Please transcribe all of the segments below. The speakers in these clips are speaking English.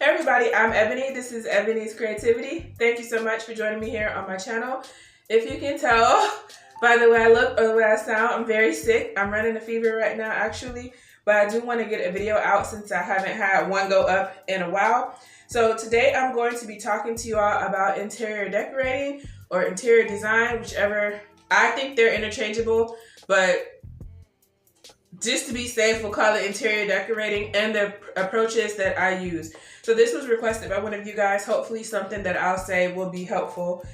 Hey everybody, I'm Ebony. This is Ebonee's Creativity. Thank you so much for joining me here on my channel. If you can tell by the way I look or the way I sound, I'm very sick. I'm running a fever right now actually, but I do want to get a video out since I haven't had one go up in a while. So today I'm going to be talking to you all about interior decorating or interior design, whichever. I think they're interchangeable, but just to be safe, we'll call it interior decorating and the approaches that I use. So this was requested by one of you guys. Hopefully something that I'll say will be helpful.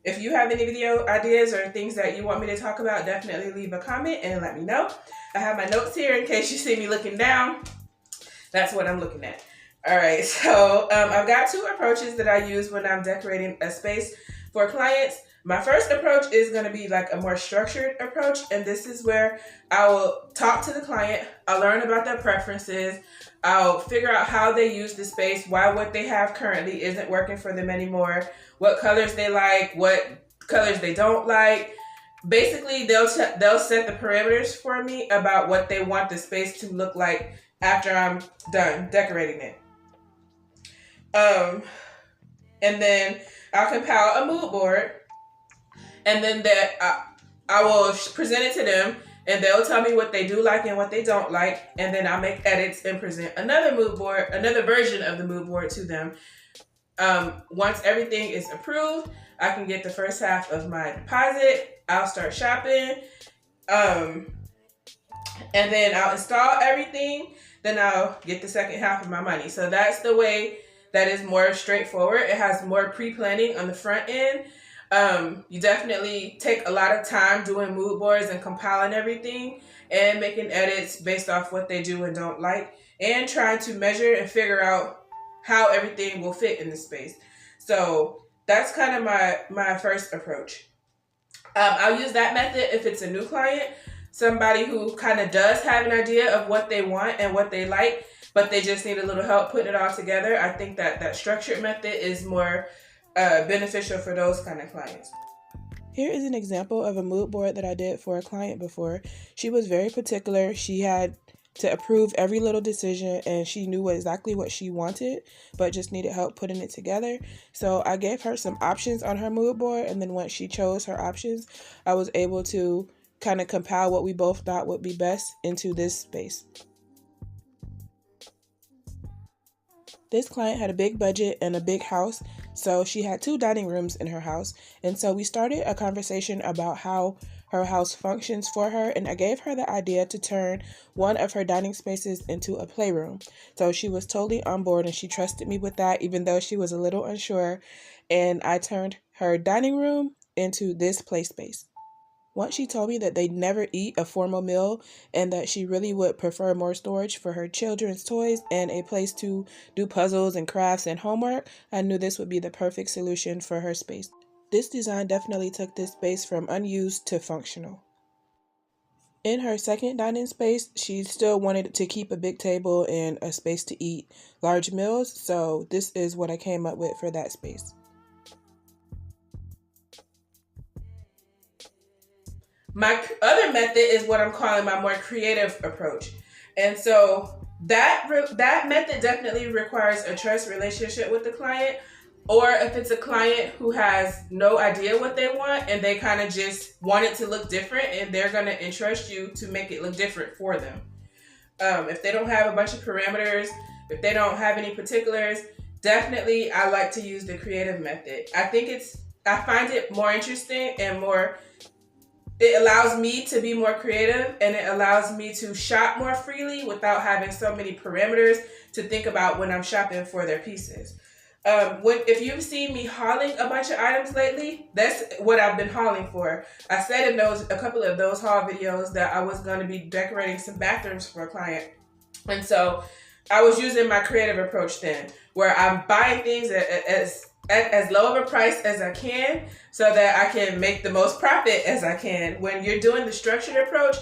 If you have any video ideas or things that you want me to talk about, definitely leave a comment and let me know. I have my notes here in case you see me looking down. That's what I'm looking at. All right, so I've got two approaches that I use when I'm decorating a space for clients. My first approach is going to be like a more structured approach, and this is where I will talk to the client, I'll learn about their preferences, I'll figure out how they use the space, why what they have currently isn't working for them anymore, what colors they like, what colors they don't like. Basically, they'll set the parameters for me about what they want the space to look like after I'm done decorating it. And then I'll compile a mood board, and then I will present it to them, and they'll tell me what they do like and what they don't like, and then I'll make edits and present another mood board, another version of the mood board to them. Once everything is approved, I can get the first half of my deposit. I'll start shopping, and then I'll install everything. Then I'll get the second half of my money. So that's the way that is more straightforward. It has more pre-planning on the front end. You definitely take a lot of time doing mood boards and compiling everything and making edits based off what they do and don't like, and trying to measure and figure out how everything will fit in the space. So that's kind of my first approach. I'll use that method if it's a new client, somebody who kind of does have an idea of what they want and what they like, but they just need a little help putting it all together. I think that structured method is more beneficial for those kind of clients. Here is an example of a mood board that I did for a client before. She was very particular. She had to approve every little decision, and she knew exactly what she wanted, but just needed help putting it together. So I gave her some options on her mood board, and then once she chose her options, I was able to kind of compile what we both thought would be best into this space. This client had a big budget and a big house, so she had 2 dining rooms in her house. And so we started a conversation about how her house functions for her, and I gave her the idea to turn one of her dining spaces into a playroom. So she was totally on board, and she trusted me with that, even though she was a little unsure. And I turned her dining room into this play space. Once she told me that they'd never eat a formal meal and that she really would prefer more storage for her children's toys and a place to do puzzles and crafts and homework, I knew this would be the perfect solution for her space. This design definitely took this space from unused to functional. In her second dining space, she still wanted to keep a big table and a space to eat large meals, so this is what I came up with for that space. My other method is what I'm calling my more creative approach. And so that method definitely requires a trust relationship with the client, or if it's a client who has no idea what they want and they kind of just want it to look different, and they're going to entrust you to make it look different for them. If they don't have a bunch of parameters, if they don't have any particulars, definitely I like to use the creative method. I find it more interesting and it allows me to be more creative, and it allows me to shop more freely without having so many parameters to think about when I'm shopping for their pieces. If you've seen me hauling a bunch of items lately, that's what I've been hauling for. I said in a couple of those haul videos that I was going to be decorating some bathrooms for a client. And so I was using my creative approach then, where I'm buying things at as low of a price as I can so that I can make the most profit as I can. When you're doing the structured approach,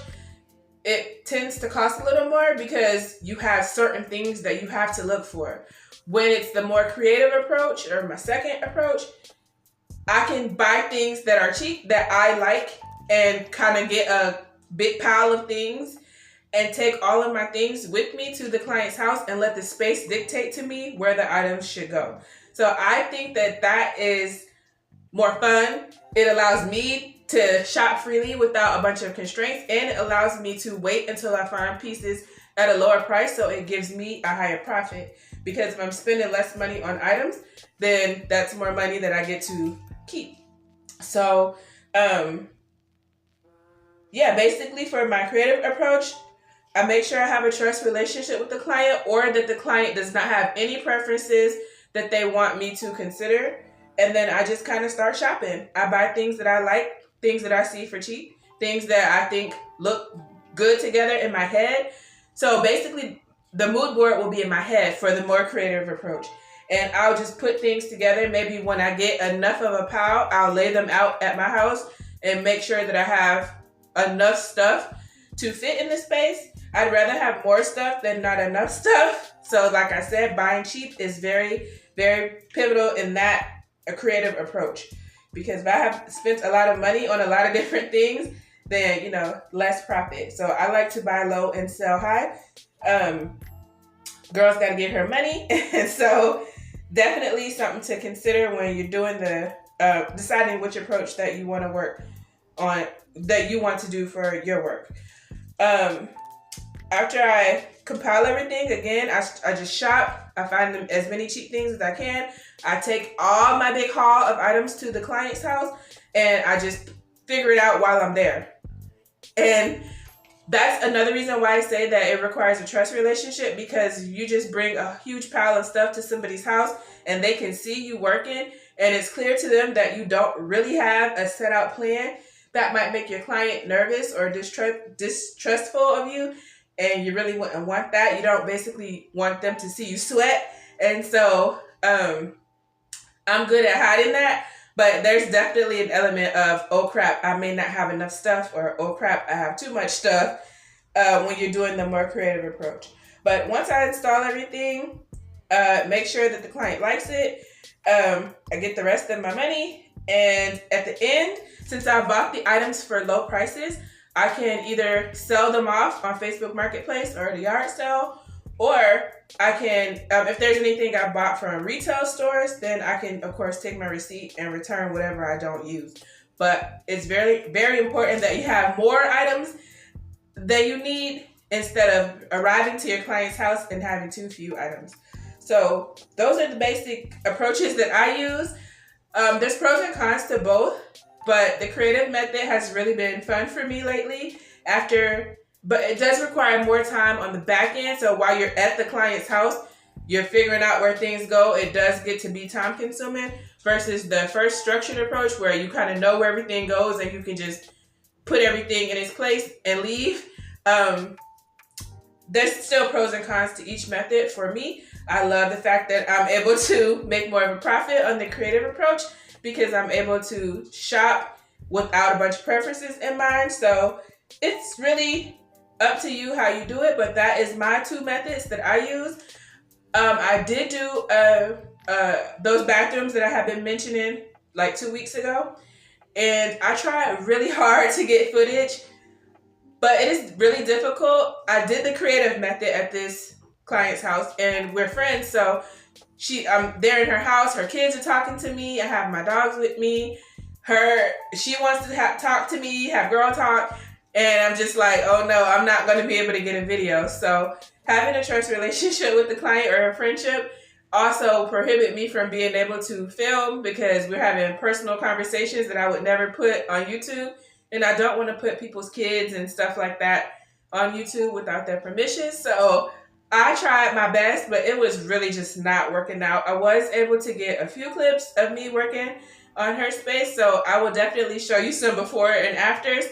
it tends to cost a little more because you have certain things that you have to look for. When it's the more creative approach, or my second approach, I can buy things that are cheap that I like and kind of get a big pile of things and take all of my things with me to the client's house and let the space dictate to me where the items should go. So I think that that is more fun. It allows me to shop freely without a bunch of constraints, and it allows me to wait until I find pieces at a lower price, so it gives me a higher profit. Because if I'm spending less money on items, then that's more money that I get to keep. So, yeah, basically for my creative approach, I make sure I have a trust relationship with the client, or that the client does not have any preferences that they want me to consider. And then I just kind of start shopping. I buy things that I like, things that I see for cheap, things that I think look good together in my head. So basically, the mood board will be in my head for the more creative approach. And I'll just put things together. Maybe when I get enough of a pile, I'll lay them out at my house and make sure that I have enough stuff to fit in the space. I'd rather have more stuff than not enough stuff. So like I said, buying cheap is very, very pivotal in that a creative approach. Because if I have spent a lot of money on a lot of different things, then, you know, less profit. So I like to buy low and sell high. Girls got to get her money. And so definitely something to consider when you're doing the deciding which approach that you want to work on, that you want to do for your work. After I compile everything, again, I just shop. I find them as many cheap things as I can. I take all my big haul of items to the client's house, and I just figure it out while I'm there. And that's another reason why I say that it requires a trust relationship, because you just bring a huge pile of stuff to somebody's house and they can see you working, and it's clear to them that you don't really have a set out plan. That might make your client nervous or distrustful of you, and you really wouldn't want that. You don't basically want them to see you sweat. And so I'm good at hiding that, but there's definitely an element of, oh crap, I may not have enough stuff, or oh crap, I have too much stuff when you're doing the more creative approach. But once I install everything, make sure that the client likes it, I get the rest of my money, and at the end, since I bought the items for low prices, I can either sell them off on Facebook Marketplace or the yard sale, or I can, if there's anything I bought from retail stores, then I can, of course, take my receipt and return whatever I don't use. But it's very, very important that you have more items than you need, instead of arriving to your client's house and having too few items. So those are the basic approaches that I use. There's pros and cons to both, but the creative method has really been fun for me lately. But it does require more time on the back end. So while you're at the client's house, you're figuring out where things go. It does get to be time consuming versus the first structured approach, where you kind of know where everything goes and you can just put everything in its place and leave. There's still pros and cons to each method. For me, I love the fact that I'm able to make more of a profit on the creative approach, because I'm able to shop without a bunch of preferences in mind. So it's really up to you how you do it, but that is my two methods that I use. I did do those bathrooms that I have been mentioning like 2 weeks ago, and I tried really hard to get footage, but it is really difficult. I did the creative method at this client's house, and we're friends, so I'm there in her house. Her kids are talking to me. I have my dogs with me. She wants to talk to me, have girl talk. And I'm just like, oh no, I'm not going to be able to get a video. So having a trust relationship with the client, or a friendship, also prohibit me from being able to film, because we're having personal conversations that I would never put on YouTube. And I don't want to put people's kids and stuff like that on YouTube without their permission. So I tried my best, but it was really just not working out. I was able to get a few clips of me working on her space, so I will definitely show you some before and afters.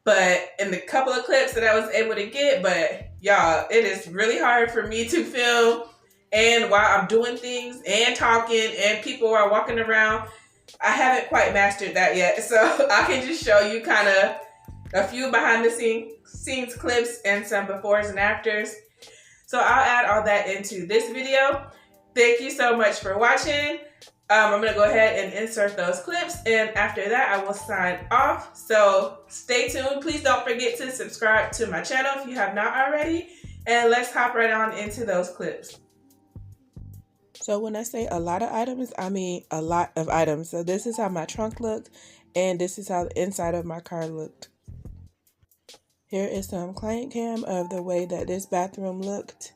But in the couple of clips that I was able to get, but y'all, it is really hard for me to film, and while I'm doing things and talking and people are walking around, I haven't quite mastered that yet. So I can just show you kind of a few behind the scenes clips and some befores and afters. So I'll add all that into this video. Thank you so much for watching. I'm going to go ahead and insert those clips, and after that I will sign off. So stay tuned. Please don't forget to subscribe to my channel if you have not already, and let's hop right on into those clips. So when I say a lot of items, I mean a lot of items. So this is how my trunk looked, and this is how the inside of my car looked. Here is some client cam of the way that this bathroom looked.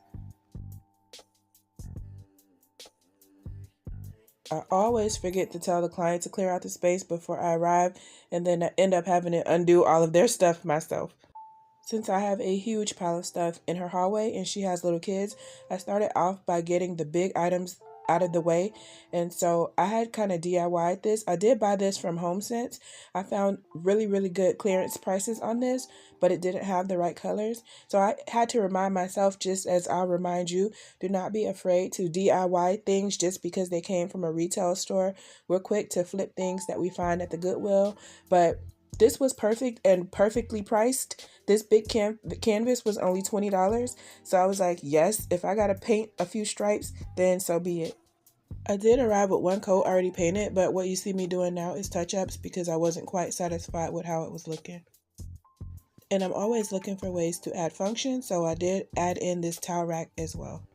I always forget to tell the client to clear out the space before I arrive, and then I end up having to undo all of their stuff myself. Since I have a huge pile of stuff in her hallway and she has little kids, I started off by getting the big items out of the way. And so I had kind of DIY'd this. I did buy this from HomeSense. I found really, really good clearance prices on this, but it didn't have the right colors. So I had to remind myself, just as I'll remind you, do not be afraid to DIY things just because they came from a retail store. We're quick to flip things that we find at the Goodwill, but this was perfect and perfectly priced. This big canvas was only $20. So I was like, yes, if I got to paint a few stripes, then so be it. I did arrive with one coat already painted, but what you see me doing now is touch-ups because I wasn't quite satisfied with how it was looking. And I'm always looking for ways to add function, so I did add in this towel rack as well.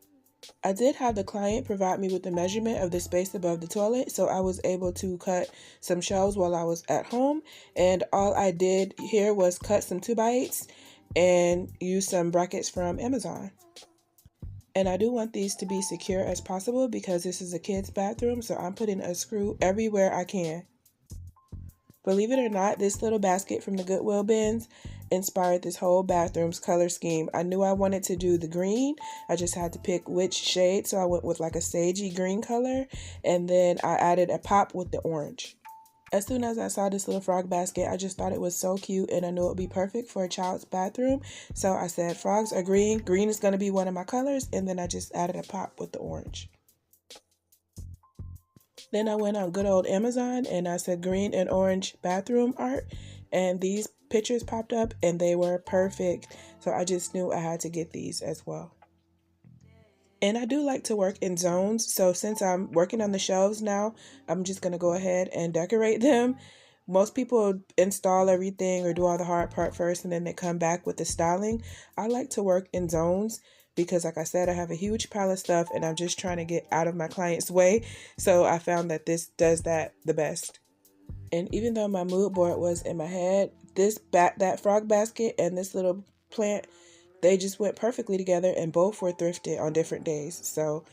I did have the client provide me with the measurement of the space above the toilet, so I was able to cut some shelves while I was at home, and all I did here was cut some 2x8s and use some brackets from Amazon. And I do want these to be secure as possible because this is a kid's bathroom, so I'm putting a screw everywhere I can. Believe it or not, this little basket from the Goodwill bins inspired this whole bathroom's color scheme. I knew I wanted to do the green. I just had to pick which shade, so I went with like a sagey green color, and then I added a pop with the orange. As soon as I saw this little frog basket, I just thought it was so cute, and I knew it would be perfect for a child's bathroom. So I said frogs are green. Green is going to be one of my colors, and then I just added a pop with the orange. Then I went on good old Amazon and I said green and orange bathroom art, and these pictures popped up and they were perfect. So I just knew I had to get these as well. And I do like to work in zones. So since I'm working on the shelves now, I'm just going to go ahead and decorate them. Most people install everything or do all the hard part first and then they come back with the styling. I like to work in zones because, like I said, I have a huge pile of stuff and I'm just trying to get out of my client's way. So I found that this does that the best. And even though my mood board was in my head, that frog basket and this little plant, they just went perfectly together and both were thrifted on different days. So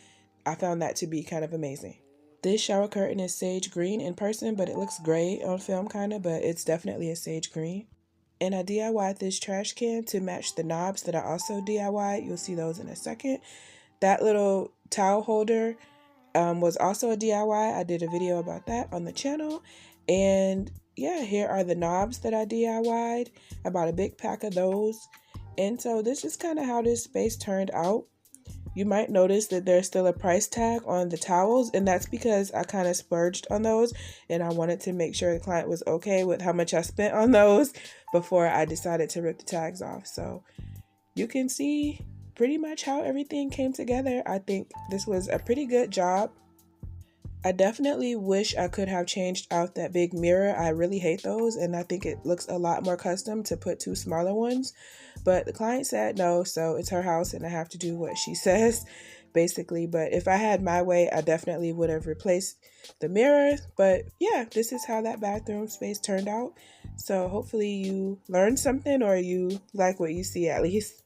I found that to be kind of amazing. This shower curtain is sage green in person, but it looks gray on film kind of, but it's definitely a sage green. And I DIY'd this trash can to match the knobs that I also DIY'd. You'll see those in a second. That little towel holder was also a DIY. I did a video about that on the channel. And yeah, here are the knobs that I DIY'd. I bought a big pack of those. And so this is kind of how this space turned out. You might notice that there's still a price tag on the towels, and that's because I kind of splurged on those and I wanted to make sure the client was okay with how much I spent on those before I decided to rip the tags off. So you can see pretty much how everything came together. I think this was a pretty good job. I definitely wish I could have changed out that big mirror. I really hate those, and I think it looks a lot more custom to put two smaller ones. But the client said no, so it's her house and I have to do what she says, basically. But if I had my way, I definitely would have replaced the mirror. But yeah, this is how that bathroom space turned out. So hopefully you learned something or you like what you see at least.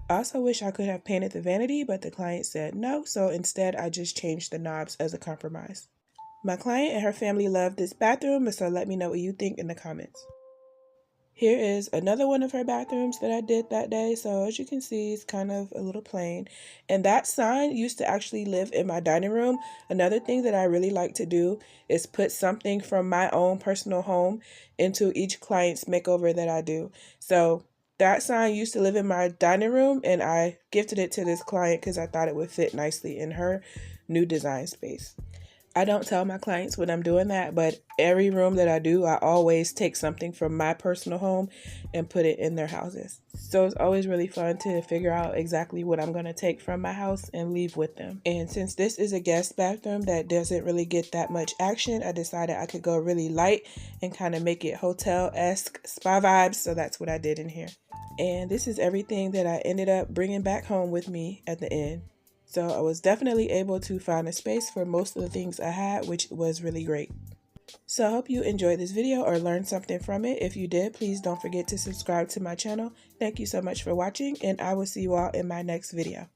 I also wish I could have painted the vanity, but the client said no, so instead I just changed the knobs as a compromise. My client and her family love this bathroom, so let me know what you think in the comments. Here is another one of her bathrooms that I did that day. So as you can see, it's kind of a little plain. And that sign used to actually live in my dining room. Another thing that I really like to do is put something from my own personal home into each client's makeover that I do. So that sign used to live in my dining room and I gifted it to this client because I thought it would fit nicely in her new design space. I don't tell my clients when I'm doing that, but every room that I do, I always take something from my personal home and put it in their houses. So it's always really fun to figure out exactly what I'm going to take from my house and leave with them. And since this is a guest bathroom that doesn't really get that much action, I decided I could go really light and kind of make it hotel-esque spa vibes. So that's what I did in here. And this is everything that I ended up bringing back home with me at the end. So I was definitely able to find a space for most of the things I had, which was really great. So I hope you enjoyed this video or learned something from it. If you did, please don't forget to subscribe to my channel. Thank you so much for watching, and I will see you all in my next video.